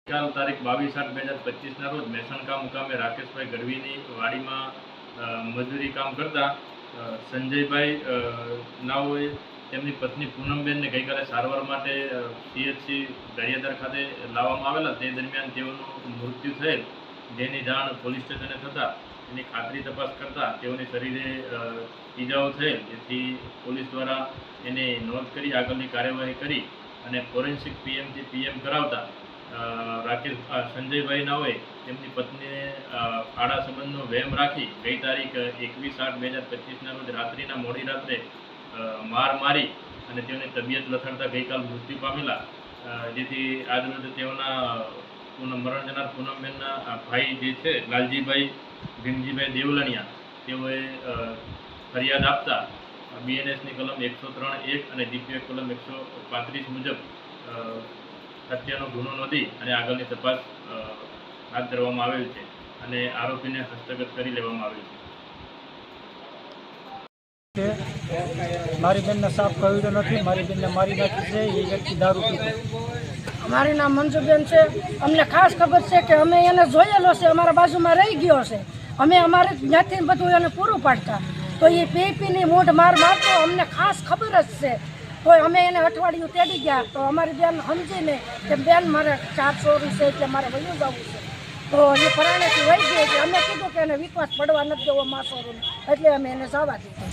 કાલ તારીખ 22/8/2025 રોજ મહેસાણકા મુકામે રાકેશભાઈ ગઢવીની વાડીમાં મજૂરી કામ કરતા સંજયભાઈ નાઓએ તેમની પત્ની પૂનમબેનને ગઈકાલે સારવાર માટે CHC ગારિયાધાર ખાતે લાવવામાં આવેલા. તે દરમિયાન તેઓનું મૃત્યુ થયેલ, જેની જાણ પોલીસ સ્ટેશને થતાં એની ખાતરી તપાસ કરતાં તેઓની શરીરે ઈજાઓ થયેલ, જેથી પોલીસ દ્વારા એની નોંધ કરી આગળની કાર્યવાહી કરી અને ફોરેન્સિક PMથી PM કરાવતા સંજયભાઈ નાઓએ તેમની પત્નીને આડા સંબંધનો વહેમ રાખી ગઈ તારીખ 21/8/2025 રોજ રાત્રિના મોડી રાત્રે માર મારી અને તેઓની તબિયત લથડતા ગઈકાલ મૃત્યુ પામેલા, જેથી આજરોજ તેઓના મરણ જનાર પૂનમબેનના ભાઈ જે છે લાલજીભાઈ ભીમજીભાઈ દેવલણિયા, તેઓએ ફરિયાદ આપતા BNSની કલમ 103(1) અને DPO કલમ 135 મુજબ હત્યાનો ગુનો નોંધી અને આગળની તપાસ હાથ ધરવામાં આવેલ છે અને આરોપીને હસ્તગત કરી લેવામાં આવેલ છે. મારી બેનને સાફ કહ્યું તો નથી, મારી બેનને મારી નાખી છે. એ વ્યક્તિ દારૂ પીતો. અમારું નામ મંજુબેન છે. અમને ખાસ ખબર છે કે અમે એને જોયેલો છે, અમારા બાજુમાં રહી ગયો છે. અમે અમારે જ્યાંથી બધું એને પૂરું પાડતા, તો એ પીની મૂઢ માર મારતો અમને ખાસ ખબર જ છે. તો અમે એને અઠવાડિયું તેડી ગયા, તો અમારી બેન સમજીને કે બેન મારે 4 છોરી છે એટલે મારે વયું જવું છે, તો એ પરાણેથી વહી ગઈ. એટલે અમે કીધું કે એને વિશ્વાસ પડવા નથી દેવો માસોરું, એટલે અમે એને જવા દીધું.